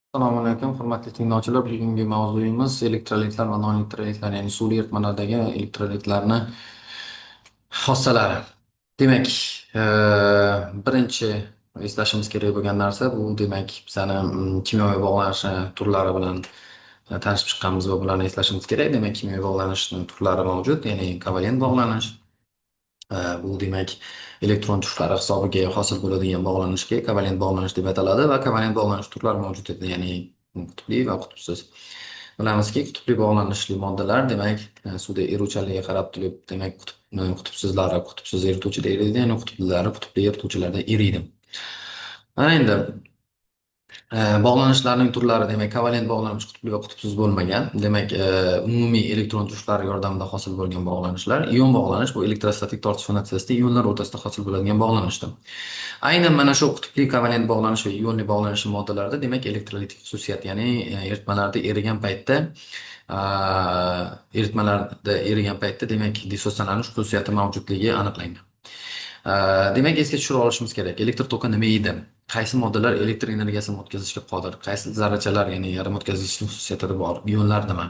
Assalomu alaykum, hurmatli tinglovchilar. Bugungi mavzuyimiz elektrolitlar va non-elektrolitlar, ya'ni suvli eritmalardagi elektrolitlarni xossalari. Demak, birinchi eslashimiz kerak bo'lgan narsa bu demak bizani kimyoviy bog'lanish turlari bilan tanishib chiqqanmiz va bularni eslashimiz kerak. Demak, kimyoviy bog'lanishning turlari mavjud, ya'ni kovalent bog'lanish. Bu demak elektron juftlari hisobiga hosil bo'ladigan bog'lanishga kovalent bog'lanish deb ataladi va kovalent bog'lanish turlari mavjud edi, ya'ni qutbli va qutbsiz. Bilamizki, qutbli bog'lanishli moddalar demak suvda eruvchanligiga qarab turib, demak qutbsizlari qutbsiz erituvchida eriydi, ya'ni qutublilari qutbli erituvchilarda eriydi. Mana endi bog'lanishlarning turlari demak kovalent bog'lanish qutbli va qutbsiz bo'lmagan. Demak, umumiy elektron juftlari yordamida hosil bo'lgan bog'lanishlar. Ion bog'lanish bu elektrostatik tortishuv natijasida ionlar o'rtasida hosil bo'ladigan bog'lanishdir. Aynan mana shu qutbli kovalent bog'lanish va ionli bog'lanish moddalarida demak elektrolitik xususiyat, ya'ni eritmalarda erigan paytda demak dissosialanish xususiyati mavjudligi aniqlangan. Demak, esga tushirib olishimiz kerak. Elektr toki nima edi? Qaysi moddalar elektr energiyasini o'tkazishga qodir? Qaysi zarrachalar, ya'ni yarim o'tkazgichlik xususiyati bor? Ionlar nima?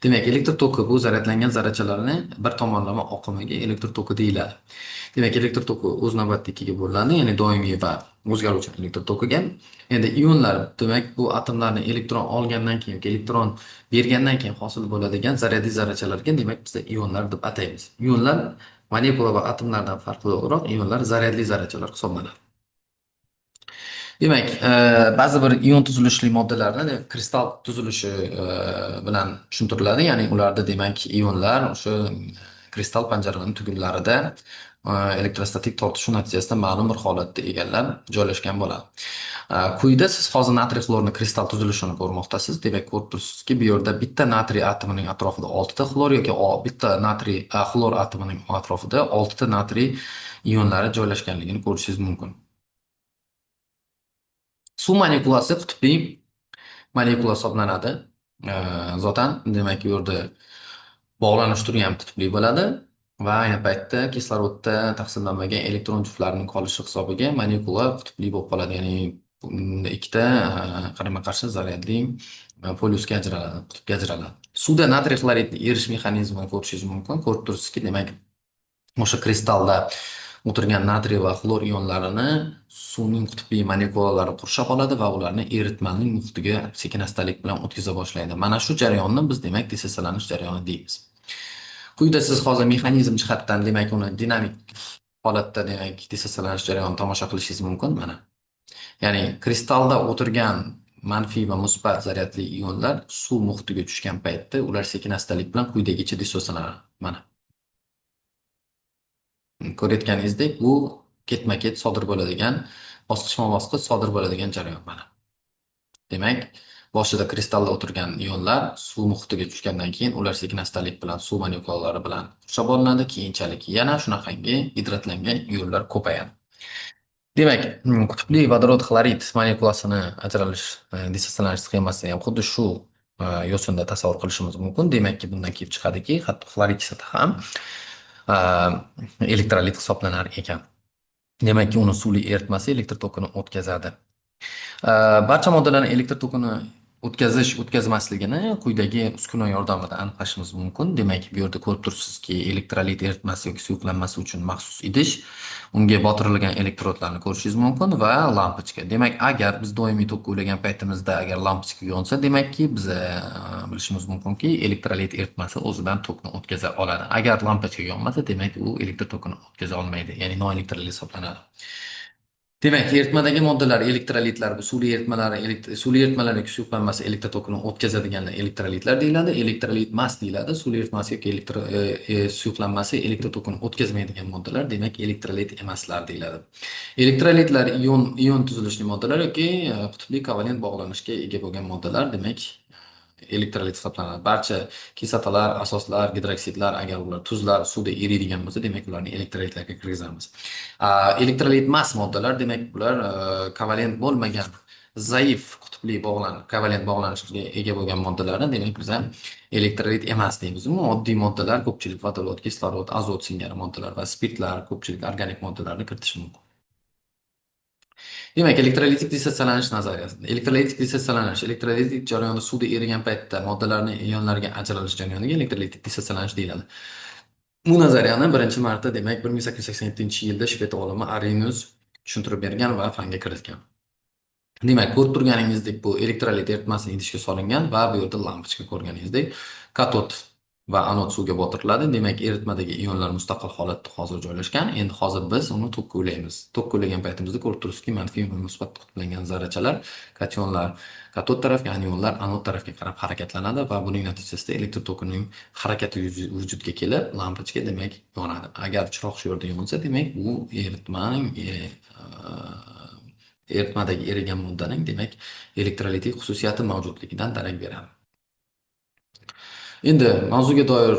Demak, elektr toki bu zaryadlangan zarrachalarni bir tomonlama oqimiga elektr toki deyiladi. Demak, elektr toki o'z navbatida ikkiga bo'linadi, ya'ni doimiy va o'zgaruvchan elektr tokiga. Endi ionlar demak bu atomlarni elektron olgandan keyin yoki elektron bergandan keyin hosil bo'ladigan zaryadli zarrachalarga demak biz ionlar deb ataymiz. Ionlar molekula va atomlardan farqli o'laroq ionlar zaryadli zarrachalar hisoblanadi. Demak, ba'zi bir ion tuzilishli moddalarni kristal tuzilishi bilan tushuntiriladi. Ya'ni ularda demak ionlar o'sha kristal panjaralarning tugunlarida elektrostatik tortishuv natijasida ma'lum bir holatda egallab joylashgan bo'ladi. Quyida siz hozir natriy xlorni kristal tuzilishini ko'rmoqdasiz. Demak, ko'rib turibsizki, bu yerda bitta natriy atomining atrofida 6 ta xlor yoki bitta natriy xlor atomining atrofida 6 ta natriy ionlari joylashganligini ko'rishingiz mumkin. Suv molekulasi qutbli molekula hisoblanadi. Zotan, demak, bu yerda bog'lanish turi ham qutbli bo'ladi va ayni paytda kislorodda taqsimlanmagan elektron juftlarining qolishi hisobiga molekula qutbli bo'lib qoladi. Ya'ni ikkita qarama-qarshi zaryadli polyusga ajraladi, qutbga ajraladi. Suvda natriy xloridni erish mexanizmini ko'rishingiz mumkin. Ko'rib turibsizki, demak, o'sha kristalda o'tirgan natriy va xlor ionlarini suvning qutbli molekulalari qurshab oladi va ularni eritmaning muhitiga sekin-astalik bilan o'tkaza boshlaydi. Mana shu jarayonni biz demak dissosialanish jarayoni deymiz. Quyida siz hozir mexanizm jihatdan demak uni dinamik holatda demak dissosialanish jarayonini tomosha qilishingiz mumkin mana. Ya'ni kristalda o'tirgan manfiy va musbat zaryadli ionlar suv muhitiga tushgan paytda ular sekin-astalik bilan quyidagicha dissosialanadi. Mana. Ko'rayotganingizdek, bu ketma-ket sodir bo'ladigan, bosqichma-bosqich sodir bo'ladigan jarayon mana. Demak, boshida kristalda o'tirgan ionlar suv muhitiga tushgandan keyin ular sekin-astalik bilan suv molekulalari bilan qurshab olinadi, keyinchalik yana shunaqangi gidratlangan ionlar ko'payadi. Demak, qutbli vodorod xlorid molekulasini ajralish dissosialanish sxemasini ham xuddi shu yo'sinda tasavvur qilishimiz mumkin. Demakki, bundan kelib chiqadiki, hatto xlorid kisati ham elektrolit hisoblanar ekan. Demakki, uni suvli eritmasi elektr tokini o'tkazadi. Barcha moddalarning elektr tokini o'tkazmasligini quyidagi uskuna yordamida aniqlashimiz mumkin. Demak, bu yerda ko'rib turibsizki, elektrolit eritmasi yoki suyuqlanmasi uchun maxsus idish, unga botirilgan elektrodlarni ko'rishingiz mumkin va lampochka. Demak, agar biz doimiy tokka o'ylagan paytimizda agar lampochka yonsa, demakki biz bilishimiz mumkinki, elektrolit eritmasi o'zidan tokni o'tkaza oladi. Agar lampochka yonmasa, demak u elektr tokini o'tkaza olmaydi, ya'ni noelektrolit hisoblanadi. Demak, eritmadagi moddalar elektrolitlar, bu suvli eritmalar yoki suyuqlanmasi elektr tokini o'tkazadigan elektrolitlar deyiladi. Elektrolit emas deyiladi. Suvli eritmasi yoki suyuqlanmasi elektr tokini o'tkazmaydigan moddalar, demak, elektrolit emaslar deyiladi. Elektrolitlar ion tuzilishli moddalar yoki qutbli kovalent bog'lanishga ega bo'lgan moddalar, demak, elektrolit hisoblanadi. Barcha kislotalar, asoslar, gidroksidlar, agar ular tuzlar suvda eriydigan bo'lsa, demak ularni elektrolitlarga kirgizamiz. Elektrolit emas moddalar, demak bular kovalent bo'lmagan, zaif qutbli kovalent bog'lanishga ega bo'lgan moddalarni demak biz elektrolit emas deymiz. Oddiy moddalar ko'pchilik vodorod, kislorod, azot singari moddalar va spirtlar, ko'pchilik organik moddalarni kiritish mumkin. Demak, elektrolitik dissotsialanish nazariyasida elektrolitik jarayonda suvda erigan paytda moddalarning ionlarga ajralish jarayoniga elektrolitik dissotsialanish deyiladi. Bu nazariyani birinchi marta demak 1887-yilda shved olimi Arrhenius tushuntirib bergan va fanga kiritgan. Demak, ko'rib turganingizdek bu elektrolit eritmasi idishga solingan va bu yerda lampochka ko'rganingizdek katod va anod suvga botiriladi. Demak, eritmadagi ionlar mustaqil holatda hozir joylashgan. Endi hozir biz uni tokka ulaymiz. Tokka ulagan paytimizda ko'rib turibsizki, manfiy va musbat qutblangan zarrachalar kationlar katod tarafga, anionlar anod tarafga qarab harakatlanadi va buning natijasida elektr tokining harakati vujudga kelib, lampochka demak yonadi. Agar chiroq shu yerda yonsa, demak bu eritmadagi erigan moddaning demak elektrolitik xususiyati mavjudligidan darak beradi. Endi mavzuga doir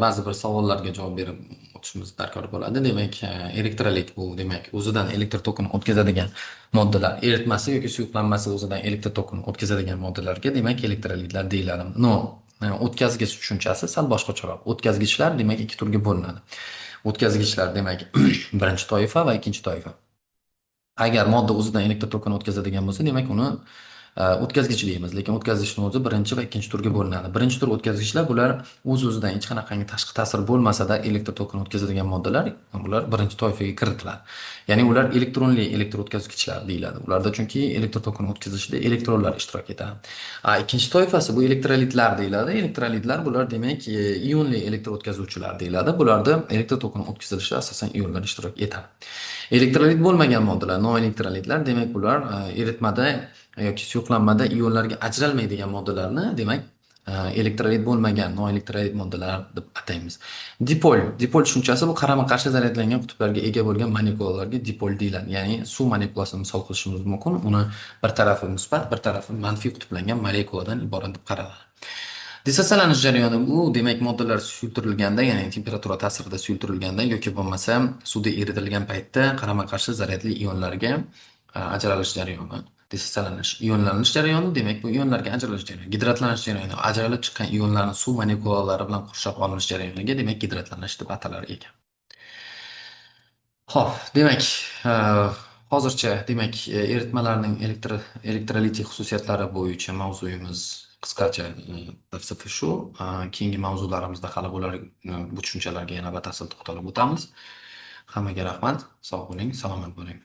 ba'zi bir savollarga javob berib o'tishimiz darkor bo'ladi. Demak, elektrolit bu demak o'zidan elektr tokini o'tkazadigan moddalar, eritmasi yoki suyuqlanmasi o'zidan elektr tokini o'tkazadigan moddalarga demak elektrolitlar deyiladi. No, o'tkazgich tushunchasi sal boshqacharoq. O'tkazgichlar demak ikki turga bo'linadi. O'tkazgichlar demak birinchi toifa va ikkinchi toifa. Agar modda o'zidan elektr tokini o'tkazadigan bo'lsa, demak uni o'tkazgich deymiz. Lekin o'tkazgichning o'zi birinchi va ikkinchi turga bo'linadi. Birinchi tur o'tkazgichlar bular o'z-o'zidan hech qanaqangi tashqi ta'sir bo'lmasa-da elektr tokini o'tkazadigan moddalar, bular birinchi toifaga kiritiladi. Ya'ni ular elektronli elektr o'tkazgichlar deyiladi. Ularda chunki elektr tokini o'tkazishda elektronlar ishtirok etadi. Ikkinchi toifasi bu elektrolitlar deyiladi. Elektrolitlar bular demak ionli elektr o'tkazuvchilar deyiladi. Bularda elektr tokini o'tkazilishida asosan ionlar ishtirok etadi. Elektrolit bo'lmagan moddalar, noelektrolitlar demak bular eritmada yoki suyuqlanmada ionlarga ajralmaydigan moddalarni demak elektrolit bo'lmagan noelektrolit moddalar deb ataymiz. Dipol tushunchasi bu qarama-qarshi zaryadlangan qutblarga ega bo'lgan molekulalarga dipol deyiladi. Ya'ni suv molekulasini misol qilishimiz mumkin. Uni bir tarafi musbat, bir tarafi manfiy qutblangan molekuladan iborat deb qaraladi. Dissotsialanish jarayoni bu demak moddalar suyultirilganda, ya'ni temperatura ta'sirida suyultirilganda yoki bo'lmasa suvda eritilgan paytda qarama-qarshi zaryadli ionlarga ajralish jarayoni. Dissotsialanish, ionlanish jarayoni demak bu ionlarga ajralish jarayoni. Gidratlanish jarayoni ajralib chiqqan ionlarni suv molekulalari bilan qurshab olinish jarayoniga demak gidratlanish deb atalar ekan. Xo'p, demak, hozircha demak eritmalarning elektrolitik xususiyatlari bo'yicha mavzuyimiz qisqacha tafsili shu. Keyingi mavzularimizda hali bu tushunchalarga yana batafsil to'xtalib o'tamiz. Hammaga rahmat, sog' bo'ling, salomat bo'ling.